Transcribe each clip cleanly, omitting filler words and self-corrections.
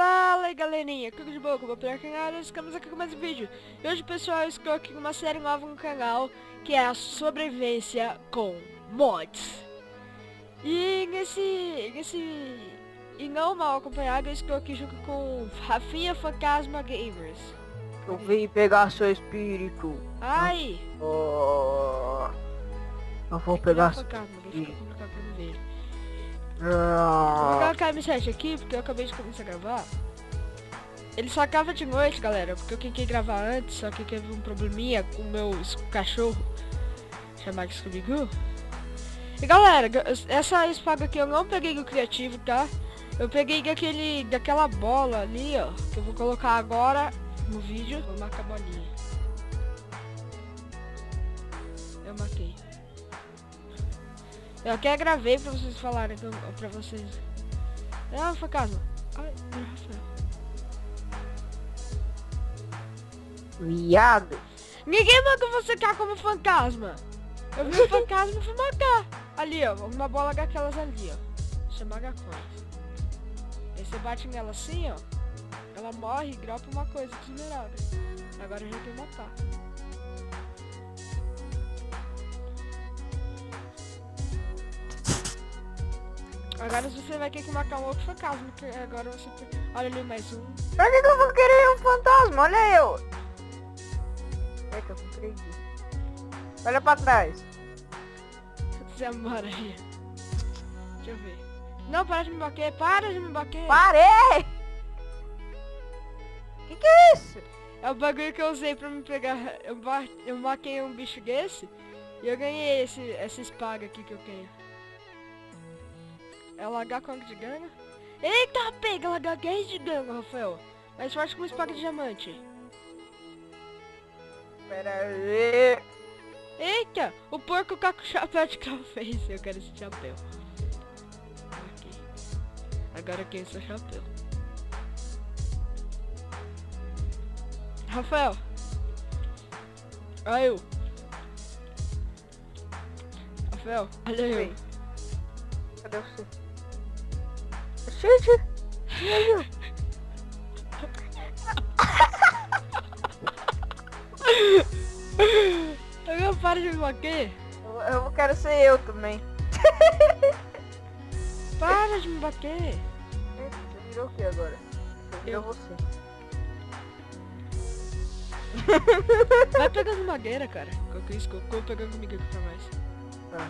Fala aí galerinha, Cuco de Boca, vou pegar canal, estamos aqui com mais um vídeo. E hoje pessoal, eu estou aqui com uma série nova no canal, que é a sobrevivência com mods. E e não mal acompanhado, eu estou aqui junto com Rafinha Fantasma Gamers. Eu vim pegar seu espírito. Ai! Eu vou pegar seu fantasma, deixa eu espírito. colocar pra mim ver. Vou Ah, colocar M7 aqui, porque eu acabei de começar a gravar. Ele só acaba de noite, galera, porque eu tentei gravar antes, só que teve um probleminha com o meu cachorro, chamado Scooby-Doo. E galera, essa espada aqui eu não peguei do criativo, tá? Eu peguei daquela bola ali, ó, que eu vou colocar agora no vídeo. Vou marcar a bolinha. Eu marquei. Eu até gravei pra vocês falarem, pra vocês. Ah, fantasma. Ai, Rafael. viado. Ninguém mandou você cá como fantasma. Eu vi o fantasma e fui matar. Ali, ó, uma bola daquelas ali, ó. Chama H-Coins. Aí você bate nela assim, ó. Ela morre e dropa uma coisa de esmeralda. Agora eu já tenho que matar. Agora você vai ter que matar um outro fantasma, porque agora você... Olha ali, mais um. Pra que eu vou querer um fantasma? Olha eu. É que eu comprei. Olha pra trás. Você mora aí. Deixa eu ver. Não, para de me bater, para de me bater. Parei! Que é isso? É o bagulho que eu usei pra me pegar. Eu matei um bicho desse e eu ganhei essa espada aqui que eu tenho. É o H quanto de gana? Eita, pega, ela dá 10 de gana, Rafael. Mais forte que uma espada de diamante. Pera aí. Eita, o porco com o chapéu de fez. Eu quero esse chapéu. Aqui. Agora eu quero esse chapéu. Rafael. Olha eu. Rafael, olha eu. Oi. Cadê você? Gente! Eu para de me bater. Eu quero ser eu também. Para de me bater. Você virou o que agora? Você virou você. Vai pegando madeira, cara. Qualquer isso, eu vou pegando comigo aqui pra mais. Tá.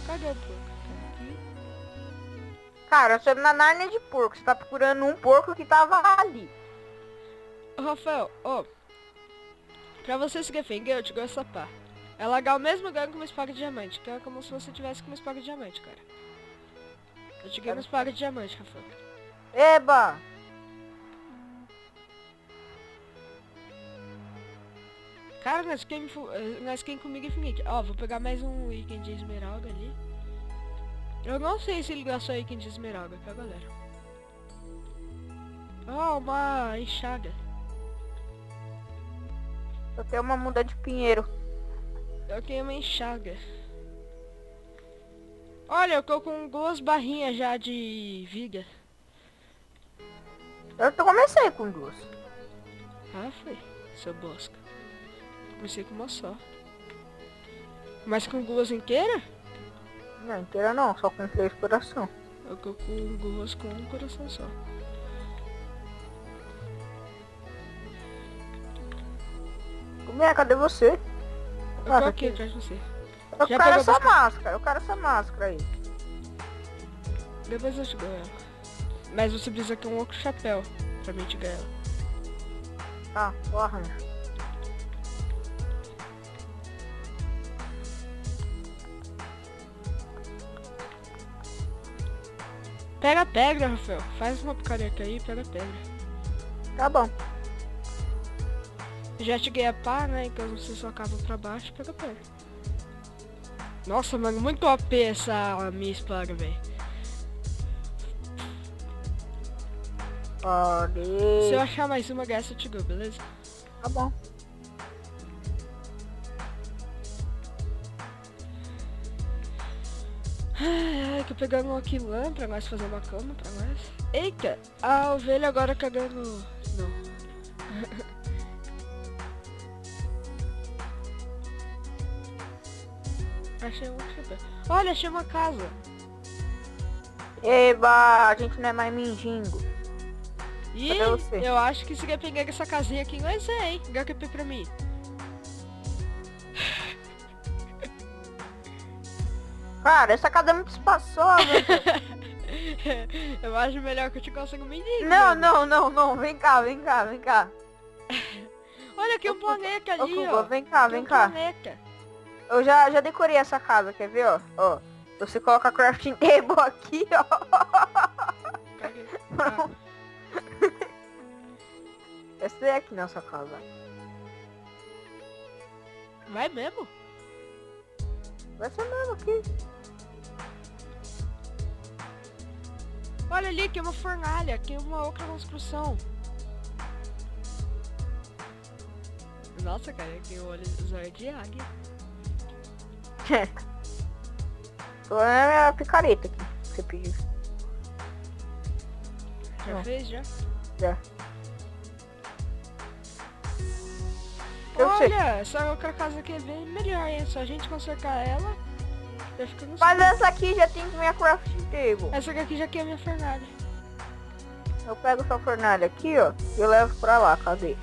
Cadê o porco? Aqui. Cara, você na Nárnia de porco. Você tá procurando um porco que tava ali. Ô, Rafael, ó. Pra você se defender, eu te dou essa pá. É legal mesmo ganhando com uma espada de diamante. Que é como se você tivesse com uma espada de diamante, cara. Eu te ganhei uma espada de diamante, Rafael. Eba! Cara, nós quem comigo infinito. Ó, vou pegar mais um item de esmeralda ali. Eu não sei se ele gastou item de esmeralda, tá, galera? Ó, uma enxada. Eu tenho uma muda de pinheiro. Eu tenho uma enxada. Olha, eu tô com 2 barrinhas já de viga. Eu comecei com 2. Ah, foi. Seu bosca. Comecei com uma só. Mas com 2 inteiras? Não, inteira não, só com 3 coração. Eu tô com 2 com um coração só. Como é? Cadê você? Eu tô aqui atrás de você. Eu Já quero pegou essa bastante? máscara, eu quero essa máscara aí. Depois eu te dou ela. Mas você precisa ter um outro chapéu pra mim te ganhar ela. Tá, vou arranjar. Pega a pedra, Rafael. Faz uma picareta aí e pega a pedra. Tá bom. Já te ganhei a pá, né? Então você só cava pra baixo e pega a pedra. Nossa, mano, muito OP essa minha espada, velho. Pode. Se eu achar mais uma dessa, eu te dou, beleza? Tá bom. Ai, tô pegando aqui lã pra nós fazer uma cama pra nós. Eita, a ovelha agora cagando. Não. Achei um super. Olha, achei uma casa. Eba, a gente não é mais mendigo. E Cadê você? eu acho que se quer pegar essa casinha aqui, nós é, hein? HQP pra mim. Cara, essa casa é muito espaçosa. Eu acho melhor que eu te consiga um mendigo. Não. Vem cá. Olha aqui um planeta ali, Cuba, ó. vem cá. Planeta. Eu já decorei essa casa, quer ver, ó? Ó, você coloca a crafting table aqui, ó. Ah, Essa é aqui nossa casa. vai mesmo? Vai ser mesmo aqui. Olha ali, aqui é uma fornalha, aqui é uma outra construção. Nossa, cara, aqui o olho de águia. Tô é a picareta aqui, que você pediu. Já Não. fez, já? Já. Eu sei. Olha, essa outra casa aqui é bem melhor, hein? Só a gente consertar ela, já fica no Mas escuro. essa aqui já tem minha crafting table. Essa aqui já que é a minha fornalha. Eu pego sua fornalha aqui, ó, e eu levo pra lá, cadê?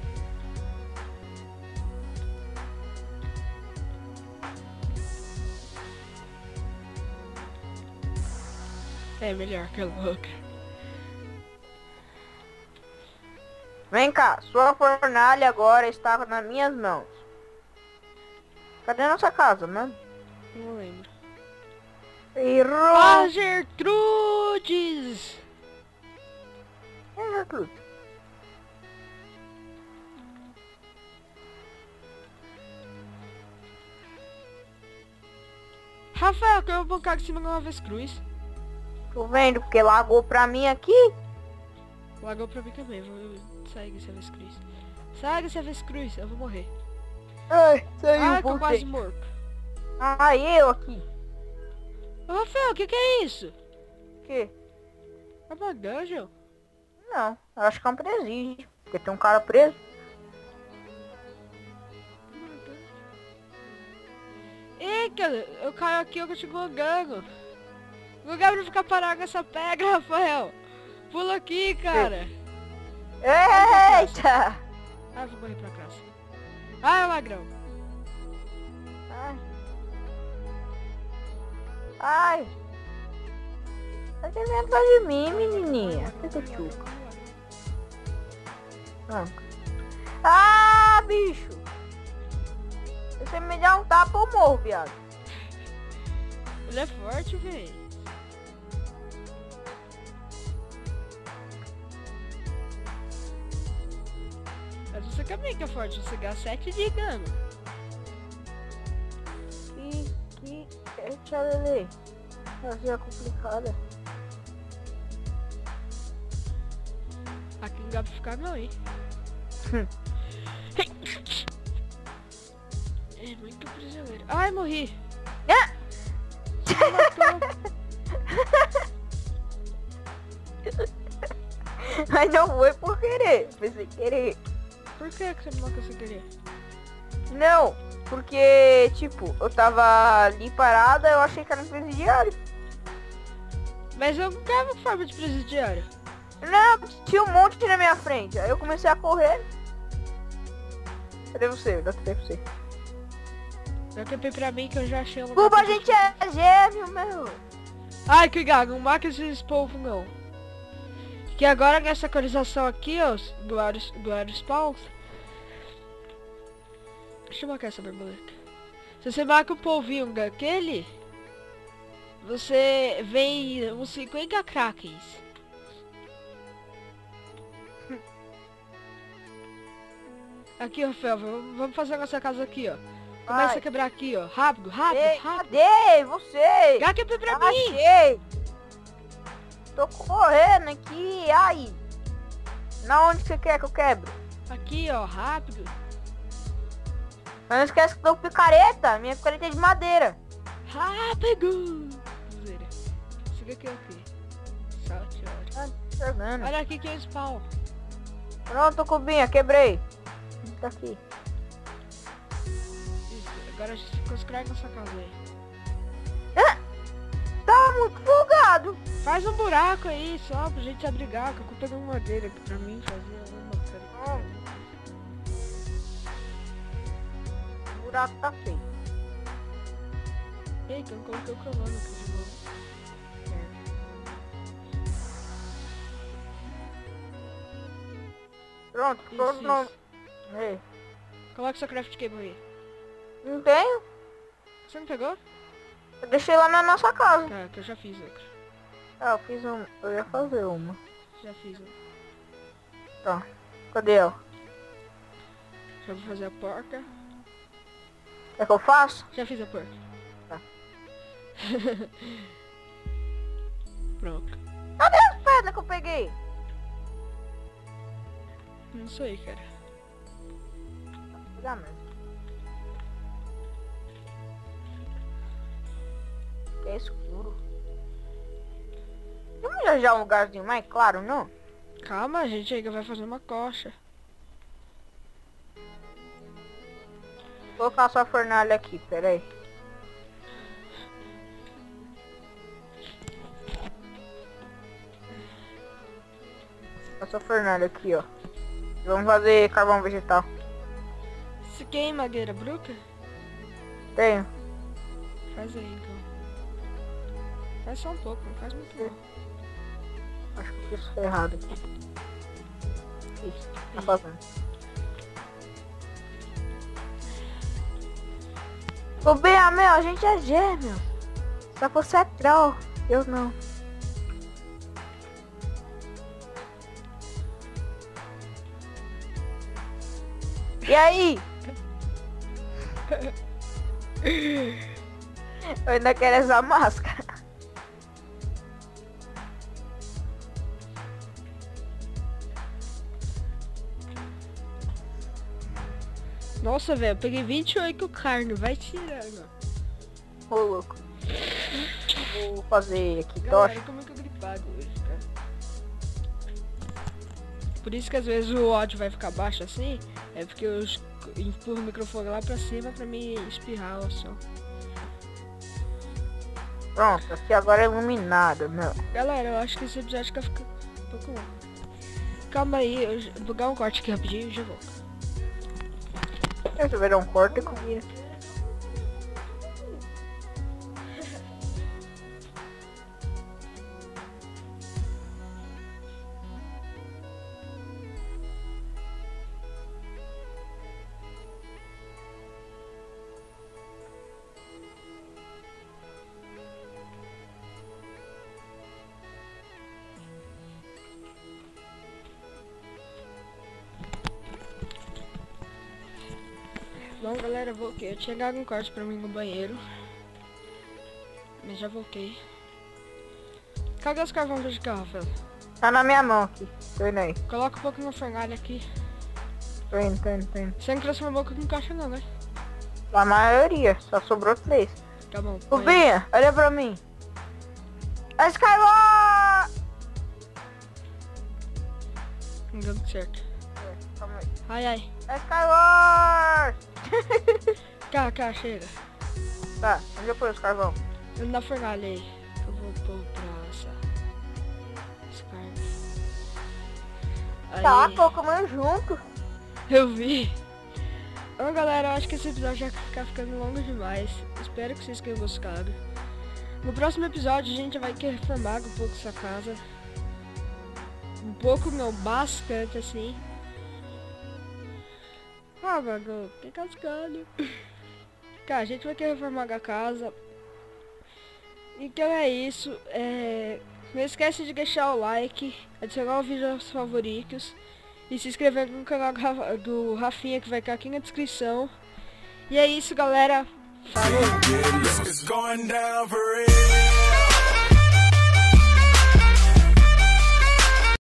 É melhor que a louca. Vem cá, sua fornalha agora está nas minhas mãos. Cadê a nossa casa, mano? Não lembro. Errou! Ah, Gertrudes! É, Gertrude. Rafael, que eu vou bancar em cima de uma avestruz. Tô vendo, porque lagou pra mim aqui. Lagou pra mim também, vou sair dessa avestruz. Sai dessa avestruz, eu vou morrer. Ai, saiu, Ah, que eu voltei. quase morto. Ah, eu aqui. Ô, Rafael, o que é isso? O quê? É uma dungeon? Não, eu acho que é um presídio. Porque tem um cara preso. Eita, eu caio aqui, eu consigo logando. Lugar pra ficar parado nessa pedra, Rafael. Pula aqui, cara. Eita! Ah, vou morrer pra casa. Ah, é ladrão. Ai. Ai. Tá querendo atrás de mim, menininha. Fica tchuca. Ah, bicho. Se você me der um tapa, eu morro, viado. Ele é forte, velho. Mas você também que é forte, você gasta 7 de dano. Que tchalele. Essa é complicada. Aqui não dá pra ficar não, hein? É muito prisioneiro. Ai, morri. Mas não foi por querer, foi sem querer. Por que você me matou sem querer? Não, porque, tipo, eu tava ali parada, eu achei que era um presidiário. Mas eu não tava em forma de presidiário. Não, tinha um monte na minha frente. Aí eu comecei a correr. Cadê você? Dá pra você. Eu capei pra mim que eu já achei um lugar. Cuba, pra a gente é gêmeo, meu. Ai, cuidado, não marca esses povos não. Que agora nessa atualização aqui, ó, Glórios Paus. Deixa eu marcar essa borboleta. Se você marca um polvinho daquele, você vem uns 50 krakens. Aqui, Rafael, vamos fazer a nossa casa aqui, ó. Começa Vai. a quebrar aqui, ó. Rápido, rápido, Ei, rápido. cadê você? Já quebrei pra mim. Achei. Tô correndo aqui, ai. Na onde você quer que eu quebre? Aqui, ó, rápido. Mas não esquece que eu dou picareta. Minha picareta é de madeira. Rápido. Zoeira. fica aqui. Salte, olha. Ah, tô jogando. Olha aqui que é o spawn. Pronto, cubinha, quebrei. Tá aqui. Isso, agora a gente constrói nossa casa aí. Tá muito bugado. Faz um buraco aí só pra gente abrigar, que eu tô pegando madeira aqui pra mim fazer alguma coisa. O buraco tá feio. Eita, eu coloquei o cronômetro de novo. Pronto, pronto. Não. Ei, Coloca seu craft cable aí. não tenho. Você não pegou? Eu deixei lá na nossa casa. Tá, que eu já fiz outra. Ah, eu fiz uma. Eu ia fazer uma. Já fiz outra. Tá. Cadê ela? Já vou fazer a porca. Quer que eu faça? Já fiz a porca. Tá. Pronto. Cadê as pedras que eu peguei? Não sei, cara. Vou pegar mesmo. É escuro. Vamos já um lugarzinho mais claro, não? Calma, a gente ainda vai fazer uma coxa. Vou colocar sua fornalha aqui, peraí. A sua fornalha aqui, ó. Vamos fazer carvão vegetal. Se queima madeira bruta? Tenho. Faz aí então. Faz só um pouco, não faz muito não. Acho que eu fiz errado aqui. Isso, tá fazendo. Ô Bea, meu, a gente é gêmeo. Só você é troll, eu não. E aí? Eu ainda quero essa máscara. Nossa, velho, eu peguei 28 carne, vai tirando. Ô, louco. Vou fazer aqui Galera, tocha. como é que eu gripado hoje, cara? Por isso que às vezes o áudio vai ficar baixo assim, é porque eu empurro o microfone lá pra cima pra me espirrar o som. Pronto, aqui agora é iluminado, meu. Galera, eu acho que esse episódio vai ficar um pouco longo. Calma aí, vou dar um corte aqui rapidinho e já volto. Se eu ver um corte comigo. Bom, galera, voltei. Eu tinha dado um corte pra mim no banheiro. Mas já voltei. Cadê os carvões vegetal, Rafael? Tá na minha mão aqui. Tô indo aí. Coloca um pouco na fornalha aqui. Tô indo, tô indo, tô indo. Você não transformou com caixa não, né? A maioria, só sobrou 3. Tá bom. Ô Binha, olha pra mim. A Skyward! Não deu certo. Calma aí. Ai, ai. A Skyward! Cá, chega. Tá, onde eu pôr os carvão? Na fornalha aí. Eu vou pôr pra essa carne. Aí, Tá, colocamos junto. eu vi. Bom, galera, eu acho que esse episódio já ficar ficando longo demais. Espero que vocês tenham gostado. No próximo episódio a gente vai querer reformar um pouco essa casa. Um pouco não, bastante assim. Ah, mano, que cascalho. Cara, a gente vai querer reformar a casa. Então é isso. Não esquece de deixar o like, adicionar o vídeo aos favoritos e se inscrever no canal do Rafinha, que vai estar aqui na descrição. E é isso, galera. Falou!